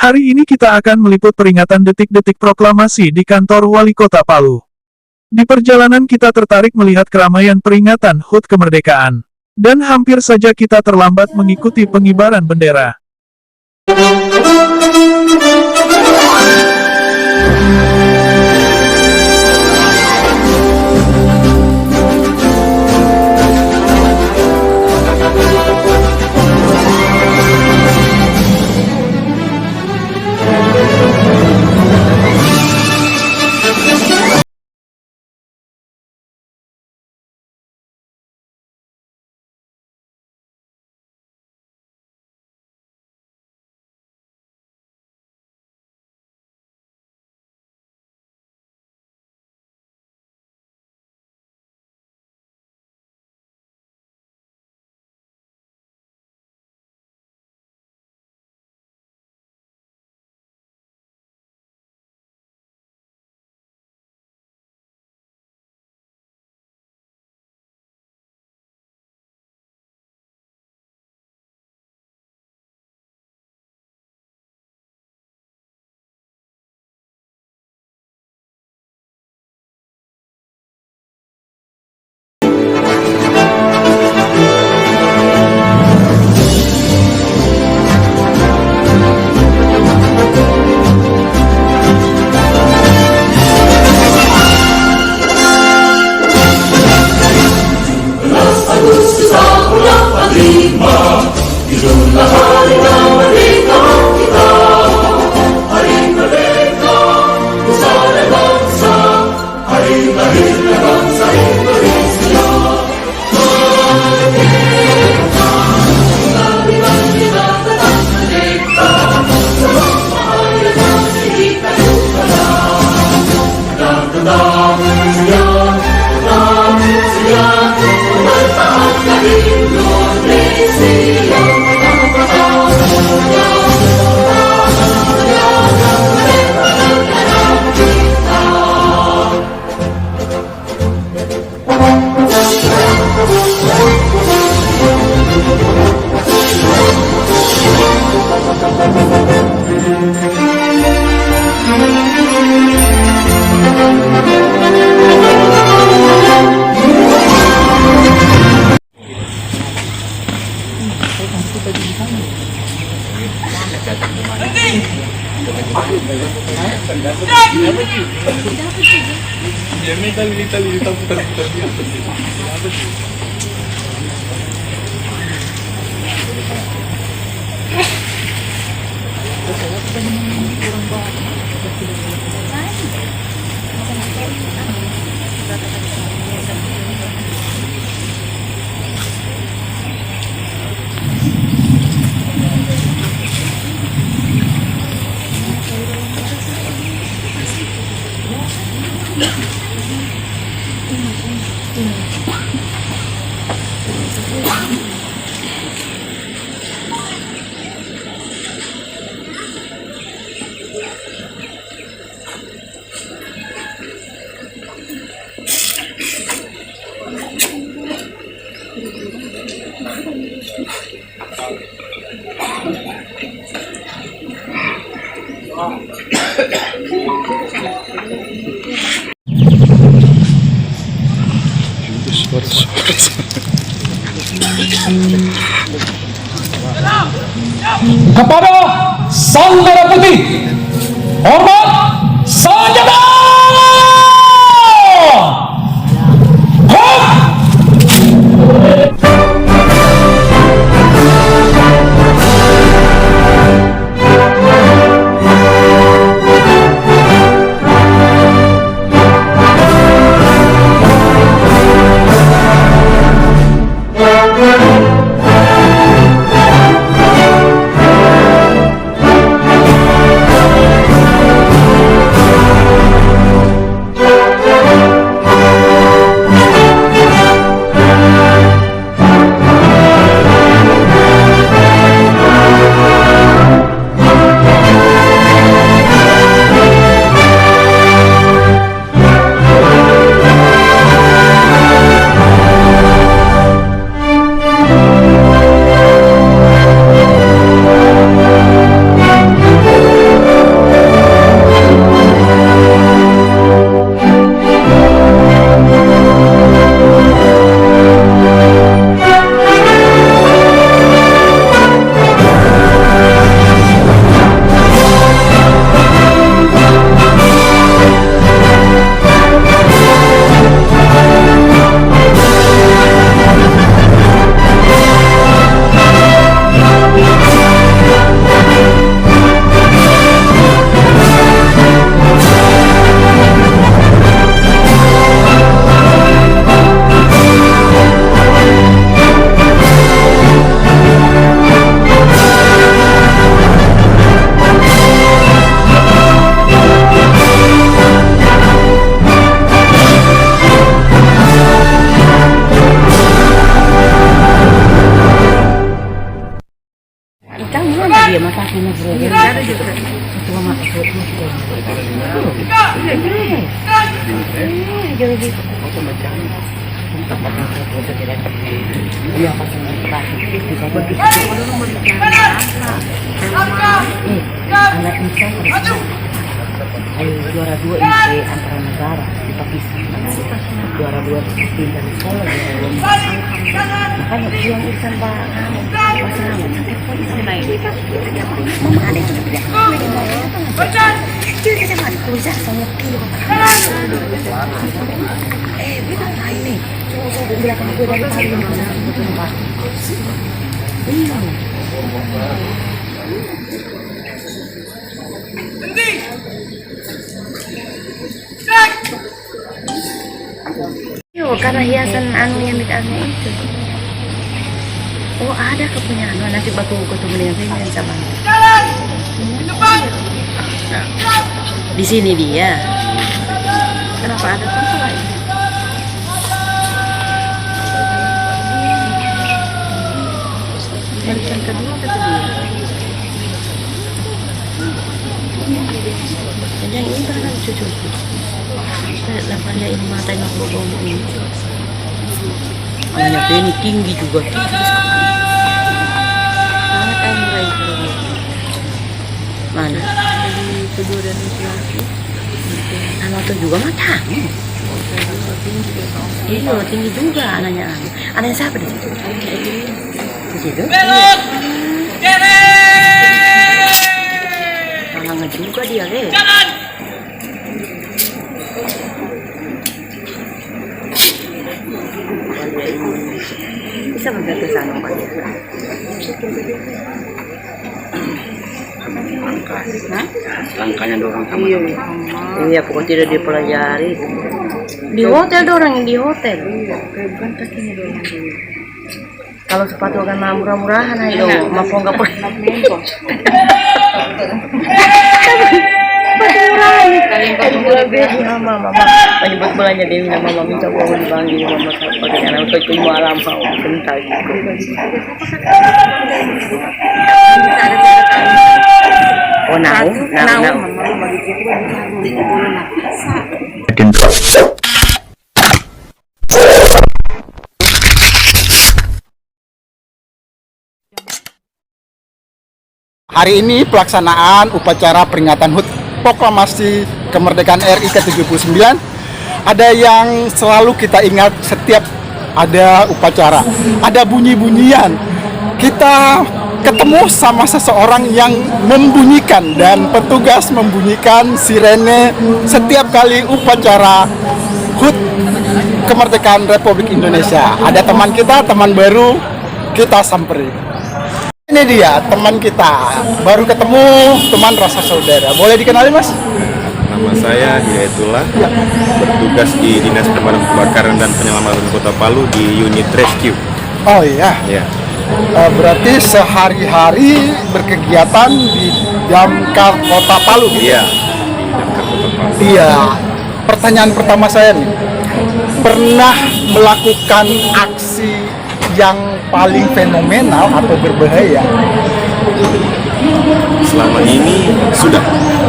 Hari ini kita akan meliput peringatan detik-detik proklamasi di kantor Wali Kota Palu. Di perjalanan kita tertarik melihat keramaian peringatan HUT kemerdekaan. Dan hampir saja kita terlambat mengikuti pengibaran bendera. Kepada Sang Merah Putih, hormat senjata! Ayo juara 2 ini antara negara di Pakistan. Juara 2 pindah di sekolah juara 2. Makanya yang urusan pasangan sampai polisi naik. Mama ada juga tidak. Jadi kita nggak kuliah sama kilo. Bukan lain nih. Coba bilang gue dari pagi betul Pak. Karena hiasan anu yang dikasih itu. Oh ada kepunyaan nanti batu ketemu dengan saya yang sama. Di sini dia. Kenapa ada tempat lain? Barisan kedua atau kedua? Yang ini kan cucu. Lapannya ini matanya bobong ini. Hanya ini tinggi juga tinggi sekali. Mana kain mulai terus? Mana? Dari kedua dan laki-laki. Anak itu juga matang. Iya tinggi juga anaknya. Anaknya siapa di situ? Di situ? Anaknya juga dia deh. Bisa mampir ke sana Pak ya? Langkahnya dorong sama Iya, pokoknya tidak dipelajari. Di hotel dorong yang di hotel. Bukan kakinya doang dulu. Kalau sepatu kan murah-murahan ayo, mampu nggak pakai. Mama penyebut belanja Dewi nama mama minta uang dibangi mama pakai anak ke cuma alam mau bentar oh nau Hari ini pelaksanaan upacara peringatan HUT Proklamasi Kemerdekaan RI ke-79. Ada yang selalu kita ingat setiap ada upacara, ada bunyi-bunyian. Kita ketemu sama seseorang yang membunyikan dan petugas membunyikan sirene setiap kali upacara HUT Kemerdekaan Republik Indonesia. Ada teman kita, teman baru, kita samperin. Ini dia teman kita, baru ketemu, teman rasa saudara. Boleh dikenali Mas? Nama saya Hidayatullah, bertugas di Dinas Pemadam Kebakaran dan Penyelamatan Kota Palu di unit rescue. Oh iya. Ya. Berarti sehari-hari berkegiatan di Damkar Kota Palu gitu? Iya. Di Damkar Kota Palu. Iya. Pertanyaan pertama saya nih, pernah melakukan aksi yang paling fenomenal atau berbahaya? Selama ini sudah.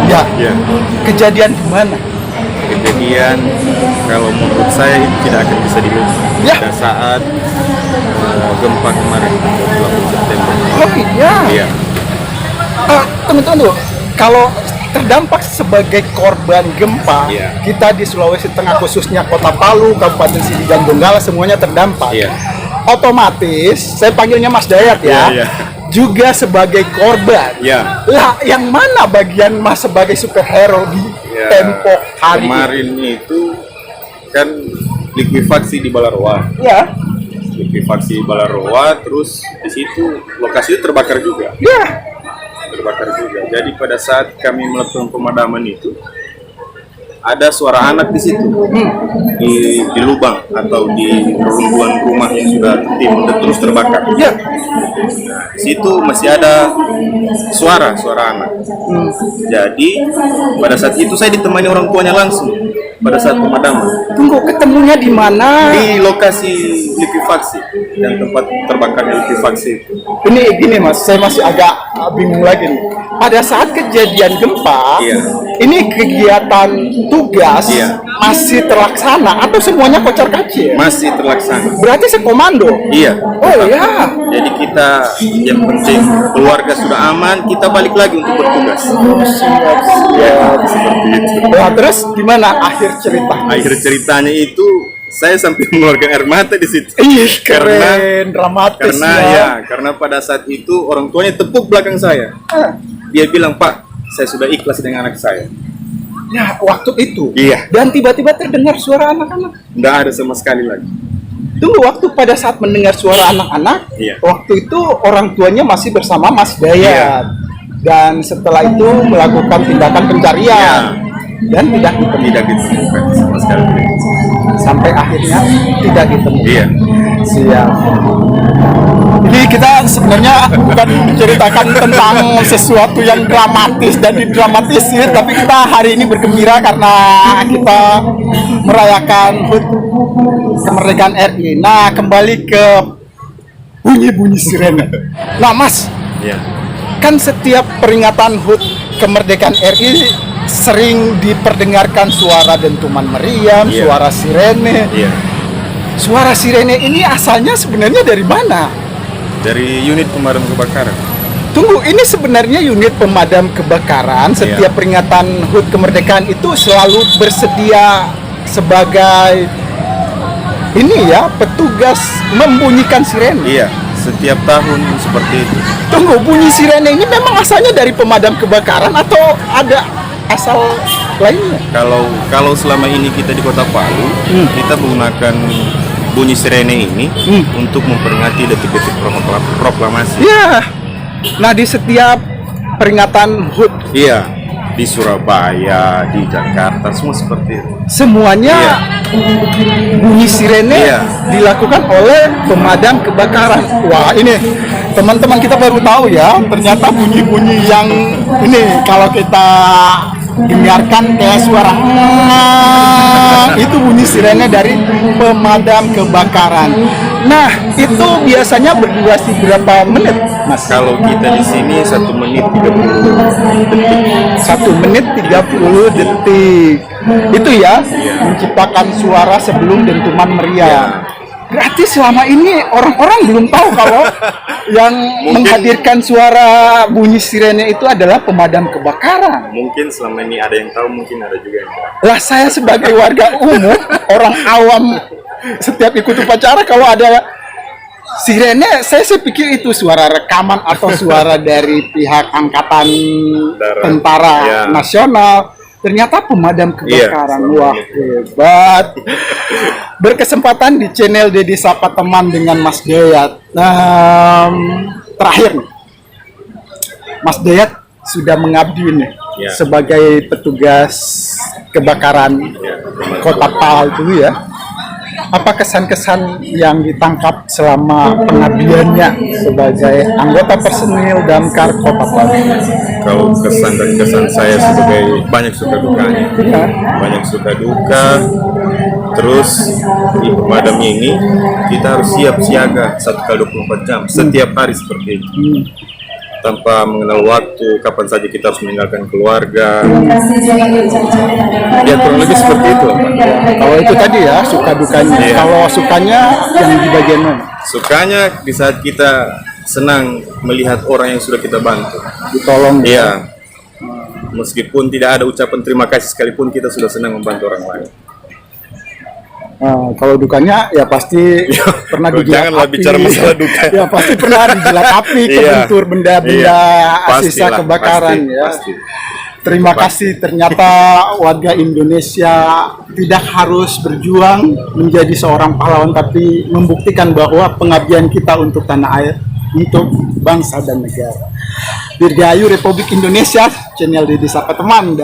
Ya. Ya. Kejadian di mana? Kejadian kalau menurut saya itu tidak akan bisa dilupakan. Ya. Pada saat gempa kemarin 20 September. Oh iya. Iya. Tunggu. Kalau terdampak sebagai korban gempa, Iya. kita di Sulawesi Tengah khususnya Kota Palu, Kabupaten Sigi dan Donggala semuanya terdampak. Iya. Otomatis, saya panggilnya Mas Dayat ya, Iya. juga sebagai korban. Iya. Lah, yang mana bagian Mas sebagai superhero di Ya, tempo hari? kemarin itu kan likuifaksi di Balaroa. Ya, Likuifaksi di Balaroa, terus di situ lokasi itu terbakar juga. ya, Terbakar juga. Jadi pada saat kami melakukan pemadaman itu ada suara anak di situ di lubang atau di reruntuhan rumah yang sudah terus terbakar. ya. Di situ masih ada suara anak. Jadi pada saat itu saya ditemani orang tuanya langsung pada saat pemadaman Tunggu, ketemunya di mana? di lokasi likuifaksi dan tempat terbakarnya likuifaksi itu. Ini gini Mas, saya masih agak bingung lagi nih. pada saat kejadian gempa, Iya. ini kegiatan tugas Iya. masih terlaksana atau semuanya kocar-kacir? Masih terlaksana. Berarti sekomando. Iya. Oh ya. Jadi kita yang penting keluarga sudah aman, kita balik lagi untuk bertugas. Ya, Seperti itu. nah, terus gimana akhir cerita? Akhir ceritanya itu saya sampai mengeluarkan air mata di situ. Ih, Karena keren, dramatis karena pada saat itu orang tuanya tepuk belakang saya. Dia bilang, "Pak, saya sudah ikhlas dengan anak saya." Ya, waktu itu. Iya. Dan tiba-tiba terdengar suara anak-anak. Nggak ada sama sekali lagi. Tunggu, waktu pada saat mendengar suara anak-anak, Iya. waktu itu orang tuanya masih bersama Mas Dayat. Iya. Dan setelah itu melakukan tindakan pencarian. Iya. Dan tidak ditemukan. Tidak ditemukan sama sekali. Sampai akhirnya tidak ditemukan. Iya. Siap. Ini kita sebenarnya bukan menceritakan tentang sesuatu yang dramatis dan didramatisir, tapi kita hari ini bergembira karena kita merayakan HUT kemerdekaan RI. Nah, kembali ke bunyi-bunyi sirene. Nah, Mas, Iya. kan setiap peringatan HUT kemerdekaan RI sering diperdengarkan suara dentuman meriam, Iya. suara sirene. Iya. Suara sirene ini asalnya sebenarnya dari mana? Dari unit pemadam kebakaran. Tunggu, ini sebenarnya unit pemadam kebakaran setiap Iya. peringatan HUT kemerdekaan itu selalu bersedia sebagai ini ya, petugas membunyikan sirene. Iya. Setiap tahun seperti itu. Tunggu, bunyi sirene ini memang asalnya dari pemadam kebakaran atau ada asal lainnya? Kalau selama ini kita di Kota Palu, kita menggunakan bunyi sirene ini untuk memperingati detik-detik proklamasi. Ya. Nah, di setiap peringatan HUT Iya, di Surabaya, di Jakarta, semua seperti itu. semuanya bunyi sirene Iya. dilakukan oleh pemadam kebakaran. Wah, ini teman-teman kita baru tahu ya, ternyata bunyi-bunyi yang ini kalau kita dengarkan kayak suara itu bunyi sirene dari pemadam kebakaran. Nah, itu biasanya berdurasi berapa menit, Mas? Kalau kita di sini 1 menit 30 detik. 1 menit 30 detik. Itu ya, menciptakan suara sebelum dentuman meriam. Berarti selama ini orang-orang belum tahu kalau yang menghadirkan suara bunyi sirene itu adalah pemadam kebakaran. Mungkin selama ini ada yang tahu, mungkin ada juga yang tahu. Lah, saya sebagai warga umum, orang awam, setiap ikut upacara kalau ada sirene, saya pikir itu suara rekaman atau suara dari pihak angkatan Darat. tentara Ya. nasional. Ternyata pemadam kebakaran. selama Wah, ini. hebat. Berkesempatan di channel Dedi Sapa Teman dengan Mas Dayat. Terakhir nih, Mas Dayat sudah mengabdi nih Ya. sebagai petugas kebakaran Kota Palu dulu ya. Apa kesan-kesan yang ditangkap selama pengabdiannya sebagai anggota personil Damkar Kota Palu? Kalau kesan dan kesan saya sebagai banyak suka dukanya. Ya. Banyak suka duka. Terus di pemadam ini kita harus siap siaga 1x24 jam setiap hari seperti itu. Tanpa mengenal waktu, kapan saja kita harus meninggalkan keluarga. Ya kurang lebih seperti itu. Kalau itu tadi ya suka dukanya. Iya. Kalau sukanya yang di bagian mana? Sukanya di saat kita senang melihat orang yang sudah kita bantu. Ditolong. Iya. Meskipun tidak ada ucapan terima kasih sekalipun, kita sudah senang membantu orang lain. Kalau dukanya ya pasti pernah Kalau dijilat janganlah api. bicara masalah duka. Ya pasti pernah dijilat api, Iya. kebentur benda-benda Iya. sisa Pastilah, kebakaran pasti, ya. pasti. Terima kasih, ternyata warga Indonesia tidak harus berjuang menjadi seorang pahlawan, tapi membuktikan bahwa pengabdian kita untuk tanah air, untuk bangsa dan negara. Dirgahayu Republik Indonesia, channel Dedi Sapa Teman.